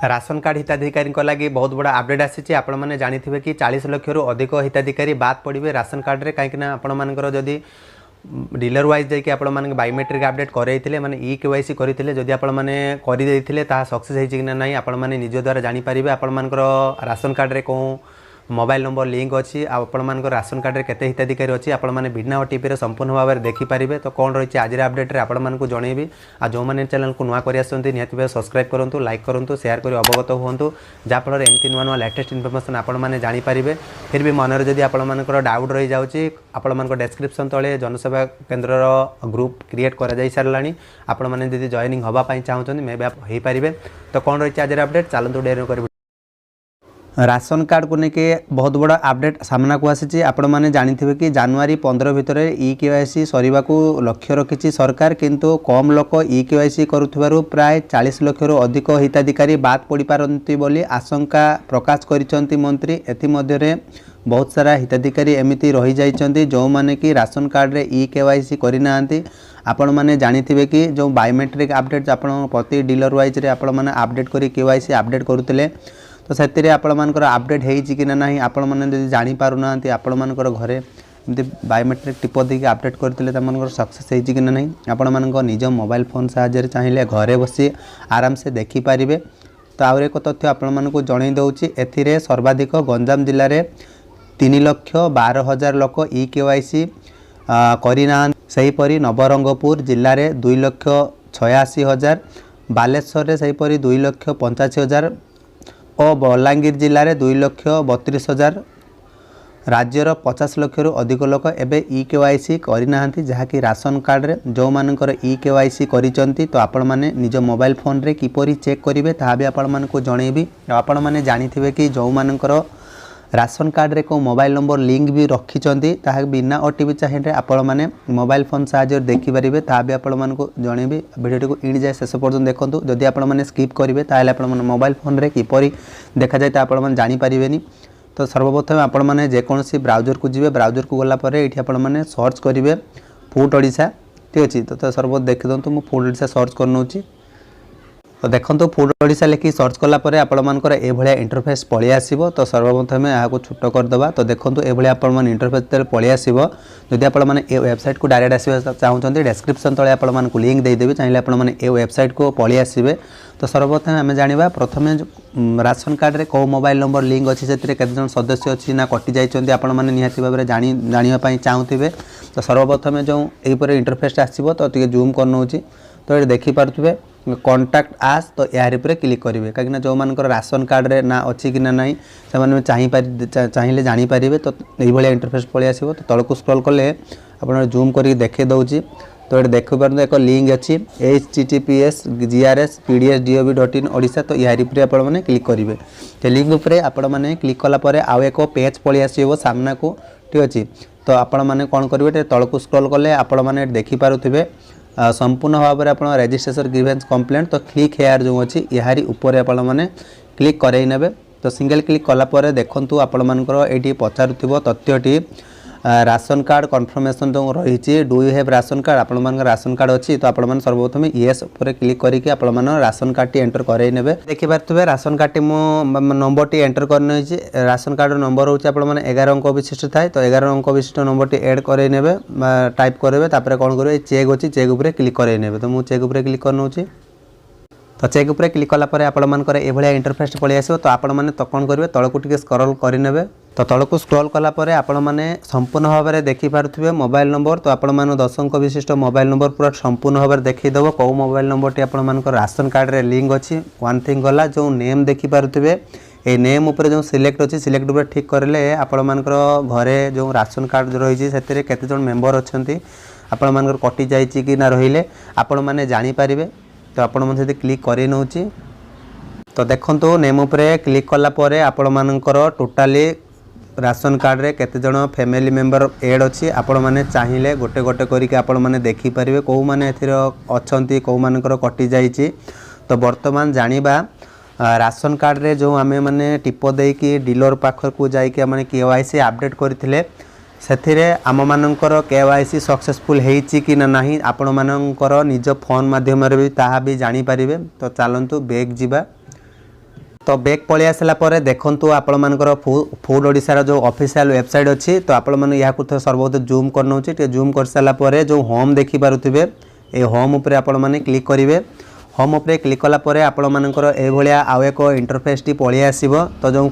Ration card हिताधिकारी लगी बहुत बड़ा अपडेट आसी आपण मैंने जानी कि 40 लाख रु अधिक हिताधिकारी बाद पड़े राशन कार्ड रे कहीं आपंकर जदि डीलर वाइज जाकि आपण माने बायोमेट्रिक अपडेट करैथिले माने ई केवाईसी करैथिले जदि आपण माने करि दैथिले ता सक्सेस हेछि कि नाही आपण माने निज द्वारा जानि परिबे आपण मानकर राशन कार्ड रे को मोबाइल नंबर लिंक अच्छी आपण मानकर राशन कार्ड रे केते हिताधिकारी अच्छी आपण माने बिना ओटीपी रे संपूर्ण भाव में देखि पारिबे। तो कौन रही आज अपडेट रे आपण मानकु जणैबी आ जो माने चैनल को नुआ करि आसंती निहाती भाव सब्सक्राइब करंतु लाइक करंतु शेयर करि अवगत होंतु जा फल एमती नुआ नुआ लेटेस्ट इनफॉरमेशन आपण माने जानि पारिबे। फिर भी मन जदि आपण मानकर डाउट रही जाउची आपण मानकर डिस्क्रिप्शन तळे जनसेवा केंद्र रो ग्रुप क्रिएट करा जाई सारलानी आपण माने जदि जॉइनिंग होबा पई चाहउछन मे बे हेई पारिबे। तो कौन रही आज अपडेट चलंतु डेर कर राशन कार्ड को लेकिन बहुत बड़ा अपडेट सामना को आसी आपण मैंने जानी कि जनवरी 15 भितर ई केवाईसी सरीबा को लक्ष्य रखी सरकार किंतु कम लोक ई केवाईसी करुथिबारु प्राय 40 लाख रु अधिक हिताधिकारी बाद पड़ पारती बोली आशंका प्रकाश करिसंती मंत्री। एथि मध्यरे बहुत सारा हिताधिकारी एमिति रही जाइछंती जो माने कि राशन कार्ड रे ई केवाईसी करिना आपण मैंने जानी कि जो बायोमेट्रिक अपडेट आपण प्रति डीलर वाइज रे आपण मैंने अपडेट करी केवाईसी अपडेट करुथिले तो से आपण मानकर अपडेट होइछि कि नाही आपण माने जदि जानि पारु नांती आपण मानकर घरे एमती बायोमेट्रिक टिप देकी अपडेट करथिले त मानकर सक्सेस होइछि कि नाही आपण मानकर निज मोबाइल फोन सहायता चाहिए घरे बसी आराम से देखि पारिबे। तो आउर एक तथ्य आपण मानकु जणै दउछि एथिरे सर्वाधिक गंजाम जिल्ला रे 3,12,000 लोक ई केवाईसी करिना। सही परी नवरंगपुर जिल्ला रे 2,86,000 बालेश्वर रे सही परी 2,85,000 और बलांगीर जिले में 2,32,000 राज्यर 50 लाख रु अधिक लोक एबे ई केवाईसी करना जहाँकि राशन कार्ड रे जो मानकर ई केवाईसी करिसंती। तो आपण माने निज मोबाइल फोन रे किपरि चेक करिवे ता भी आपण मानकु जणैबी। आपण माने जानिथिबे कि जो मानकर राशन कार्ड रे को मोबाइल नंबर लिंक भी रखिचंती ताहा बिना ओटीपी चाहिए आपण माने मोबाइल फोन सहायता देखि परिबे ता भी आपण मानकु जणैबी। वीडियो को इंड जाय शेष पर्यंत देखंतु जदि आपण माने स्किप करिवे ताले आपण माने मोबाइल फोन रे किपरि देखा जाय ता आपण माने जानि परिबेनी। तो सर्वप्रथम आपण माने जे कोनसी ब्राउजर को जिवे ब्राउजर को गला परे एठी आपण माने सर्च करिवे फूड ओडिशा ठीक अछि। तो सर्व देखि दंतु मु फूड ओडिशा सर्च करनोची। तो देखो फूड ओडिशा लिखि सर्च कलापर आपण मानकर ए भलिया इंटरफेस पळि आसीबो। तो सर्वप्रथम यहाँ को छोट करदबा। तो देखो ए भलिया आपण मान इंटरफेस तेल पळि आसीबो। जदि आपण माने ए वेबसाइट को डायरेक्ट आसीबा चाहउछन्ती डिस्क्रिप्शन तळे आपण मान को लिंक दे देबे चाहिए आपण माने ए वेबसाइट को पळि आसीबे। तो सर्वप्रथम आमे जानिबा प्रथमे राशन कार्ड रे को मोबाइल नंबर लिंक अछि सेतिरे केते जन सदस्य अछि ना कटि जाइछन्ती आपण माने निहाती भाबरे जानिबा पई चाहउथिबे। तो सर्वप्रथम जो एई परे इंटरफेस आसीबो तो टिके जूम करनोची। तो ये देखि पारथुबे कॉन्टैक्ट आस। तो यार पर क्लिक करेंगे कहीं जो मानकर राशन कार्ड रे ना अच्छी कि ना नहीं से चाहिए जानीपारे। तो ये इंटरफेस पलि आसो। तो तलक स्क्रॉल कले आप जूम कर देखे दूसरी। तो ये देख पार एक लिंक अच्छी https://grs/pds.gov.in ओडिशा। तो यार पर आपने क्लिक करेंगे तो लिंक उपरे आपने क्लिक कलापर आउ एक पेज पलि आसो सामना को ठीक अच्छे। तो आपण मैंने कौन करेंगे तलक स्क्रॉल कले आपण मैंने देखिपे संपूर्ण भाव में आप रजिस्ट्रेशन ग्रीवेंस कंप्लेंट। तो क्लिक हेयर जो अच्छी यारी ऊपर आपण मैंने क्लिक करई नेबे। तो सिंगल क्लिक कलापर देखंतु आपण मानकर एटी पचारुथिबो तथ्यटी राशन कार्ड कन्फर्मेशन जो रही do you have ration card आपण मान राशन कार्ड अच्छी। तो आपण मान सर्वप्रथम येस ऊपर क्लिक करके आपण मान राशन कार्ड टी एंटर करई नेबे। देखि पारथुबे राशन कार्ड टी मो नंबर टी एंटर करने छी। राशन कार्ड नंबर होची आपण मान 11 अंक विशिष्ट थाए। तो 11 अंक विशिष्ट नंबर टी ऐड करई नेबे टाइप करबे तापर कोन करबे चेक अछि चेक ऊपर क्लिक करई नेबे। तो मु चेक ऊपर क्लिक करनोची। तो चेक ऊपर क्लिक कलापर आपण मानकर ए भलिया इंटरफेस पळि आसीबो। तो आपण माने तो कोन करबे तळकु टिके स्क्रॉल करि नेबे। तो तळकु स्क्रॉल कलापर आपण माने संपूर्ण भाव में देखि पारुथिबे मोबाइल नंबर। तो आपण माने 10 अंक विशिष्ट मोबाइल नंबर पूरा संपूर्ण भाव में देखि देबो को मोबाइल नंबर टी आपण मानकर राशन कार्ड रे लिंक अछि। वन थिंग गला जो नेम देखि पारुथिबे ए नेम ऊपर जो सिलेक्ट अछि सिलेक्ट ऊपर ठीक करले आपण मानकर घरे जो राशन कार्ड रही छी सेतिरे केते जन मेंबर अछंती आपण मानकर कटि जाईची कि ना रहिले आपण माने जानि पारिबे। तो आपण मन से क्लिक करे नउची। तो देखंतु नेम ऊपर क्लिक कला परे आपण मानकर टोटाली राशन कार्ड रे केते जन फैमिली मेंबर ऐड अछि आपण माने चाहिए गोटे गोटे करिके आपण माने देखि परिबे को माने एथिर अछंती को मानकर कटि जाईची। तो वर्तमान जानिबा राशन कार्ड रे जो आमे माने टिप देकी डीलर पाखर को जाईके माने केवाईसी अपडेट करथिले सेथिरे आम मानकर केवाईसी सक्सेसफुल हेइची कि ना नाही आपण मानकर निज फोन माध्यम रे भी ताहा भी जानि परिबे। तो चलंतु बैक जिबा। तो बैक पलि आसला पर देखंतु आपण मानकर फूड ओडिशार जो ऑफिशियल वेबसाइट अच्छी तो आपण माने या कुछ सर्वप्रथम जूम कर नउची टे जूम कर साला पर जो होम देखि पारुथिबे ए होम ऊपर आपण माने क्लिक करिवे। होम ऊपर क्लिक कला पर आपण मानकर ए भलिया आउ एक इंटरफेस टी पलि आसीबो। तो जो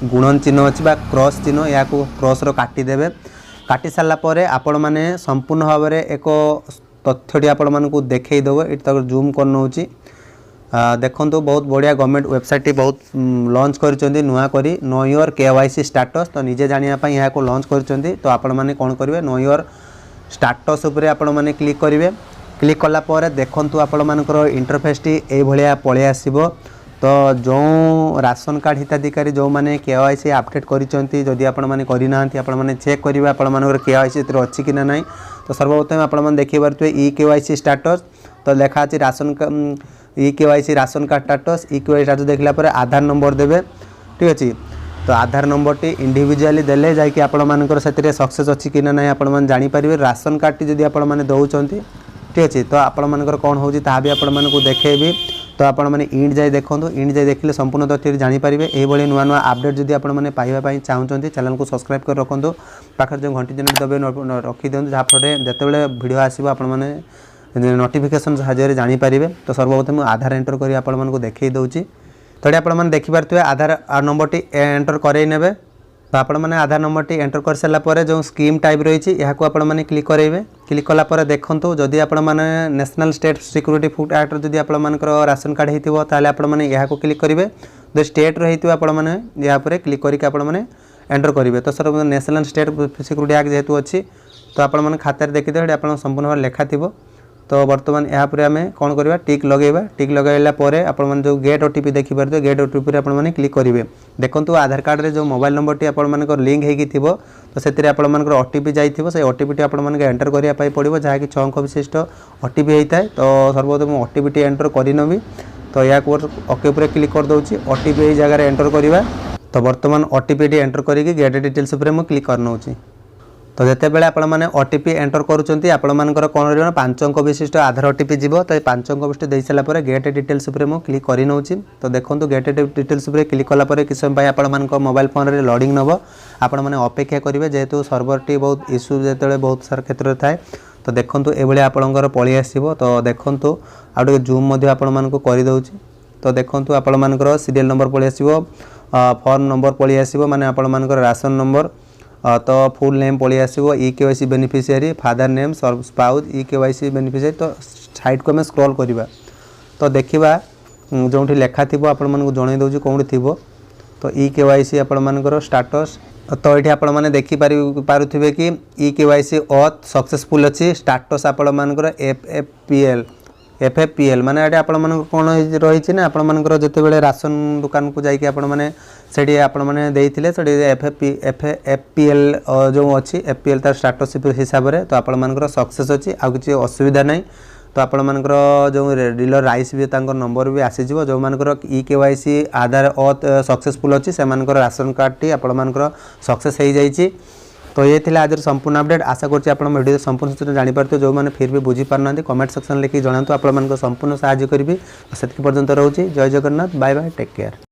गुणन चिन्ह अच्छी बा क्रॉस चिन्ह या क्रॉस रो काटी देबे। काटी साला पर आपण माने संपूर्ण भाव में एक तथ्यटी आपण मानकु देखै देबो। एट तक जूम कर नउची देखो बहुत बढ़िया गवर्नमेंट वेबसाइट बहुत लॉन्च कर नुआ करी नो योर केवाईसी स्टाटस। तो निजे जानापी यहाँ को लॉन्च कर तो आपण मैंने कौन करेंगे नो योर स्टाटस उपर आपण मैंने क्लिक करेंगे। क्लिक कलापर देखु आपण मानकर इंटरफेस टी भाया पलि आसो। तो जो राशन कार्ड हिताधिकारी जो मैंने केवाईसी अपडेट करी आपण मैंने करना आपण मैंने चेक करेंगे आपण मानकर केवाईसी अच्छी कि ना। तो सर्वप्रथम आपण मैंने देखी पारे ई केवाईसी स्टाटस तो लिखा अच्छी ration e KYC ration card status e KYC status देखला पर आधार नंबर देबे। ठीक अच्छे तो आधार नंबर टी इंडिविजुअली देले जाकि आपण मानकर से सक्सेस अच्छी कि ना आपण मैंने जानीपर। राशन कार्ड टी जदि आपण मैंने दौरान ठीक अच्छे तो आपण मानकर कौन होची ता भी आपण मानकु देखेबी। तो आपण मैंने इंड जाए देखो इंड जाए देखले संपूर्ण तथ्य जानीपर। ये नुआ नुआ अपडेट जदि आपण मैंने पाइबा चाहते चैनल को सब्सक्राइब कर रखु पाखे जो घंटी चिन्ह दबे रखी दिखाँ जहाँफल जिते भिड आसो आपण मैंने नोटिफिकेशन साहाय्य जानीपर। तो सर्वप्रथम आधार एंटर कर आपण मानकु देखई दउची। तो आपण मैंने देखिपारे आधार नंबर टी एंटर करई नेबे। तो आपण मैंने आधार नंबर टी एंटर कर सारा पर जो स्कीम टाइप रही है आपण मैंने क्लिक करेंगे। क्लिक कलापर देखो जदि आपण मैंने national state security food act जदि आपण मानकर राशन कार्ड होइतिबो ताले आपण मैंने यहाँ को क्लिक करेंगे। जो स्टेट रही आपण मैंने यहाँ पर क्लिक करके आपण मैंने एंटर करेंगे। तो sir national state security act जेहेतु अच्छी तो आपण मैंने खातार देखिए आप संपूर्ण भाव लेखा थी। तो बर्तमान यहाँ पर आम कौन करवा टिक लगेगा। टिक लगेला पर आपण मैंने जो गेट ओटीपी देखिपारे गेट ओटीपी आपण मैंने क्लिक करेंगे। देखो आधार कार्ड रे जो मोबाइल नंबर टी आपण मानकर लिंक होगी थी तो से आपण मानकर ओटीपी जाइए से ओटीपी टी आपण मानकर एंटर करने पड़ो जहाँकि 6 अंक विशिष्ट ओटीपी होता है। तो सर्वप्रथम ओटीपी टी एंटर करनबी। तो या ओके उपर क्लिक कर दूसरी ओटीपी यही जगह एंटर करवा। तो बर्तमान ओटीपी टी एंटर करके गेट डिटेल्स उपर मुझे क्लिक करनौची। तो जिते बड़े आपण मैंने ओटीपी एंटर करुँच आपण मानकर कौन रहा 5 अंक विशिष्ट आधार ओटीपी जीव। तो 5 अंक विशिष्ट दे सारापर गेट डिटेल्स उपर मुझे क्लिक करनौची। तो देखो गेट डिटेल्स उपर क्लिक कलापर किस समय आपण मानक मोबाइल फोन रे लोडिंग नब आपण मैंने अपेक्षा करेंगे जेहेतु सर्वर टी बहुत इश्यू जो बहुत सारा क्षेत्र में थाए। तो देखो ये आपंकर पलि आसो। तो देखो आउ जूम आपण मानक करदे। तो देखो आपण मानकर सीरियल नंबर पलि आसो फॉर्म नंबर पलि आसो माने आपण मानकर राशन नंबर। तो फुल नेम पलि आसो e KYC beneficiary father name spouse e KYC beneficiary. तो साइड को आम स्क्रॉल करवा तो देखा जो लेखा थी आपण मानक जन दूसरी कौन थी। तो ई केवाईसी आपण मानकर स्टाटस। तो ये आपण मैंने देखिपारे कि ई केवाईसी ऑथ सक्सेसफुल अच्छी स्टाटस आपण मानकर एफएफपीएल माने ये आपण मानक कौन रही ना आपण मानकर जिते राशन दुकान को जाकि आपण मैंने से आपण मैंने एफएफपीएल जो अच्छी एफपीएल तार स्टाटस हिसाब से। तो आपण मानकर सक्सेस अच्छी आउ कि असुविधा नहीं। तो आपण मानकर जो डीलर राइस भी तांकर नंबर भी आसीज जो मानकर ई केवाईसी आधार ऑथ सक्सेसफुल अच्छी से मानकर राशन कार्ड टी आपण मानकर सक्सेस हो जाइए। तो ये थी आज संपूर्ण अपडेट। आशा करछि आपण वीडियो संपूर्ण सूचना जानीपारे जो मैंने फिर भी बुझी पारना कमेंट सेक्शन लिखि जनातु आपण मानक संपूर्ण सहाय्य करी। से पर्यंत रोचे जय Jagannath bye bye take care.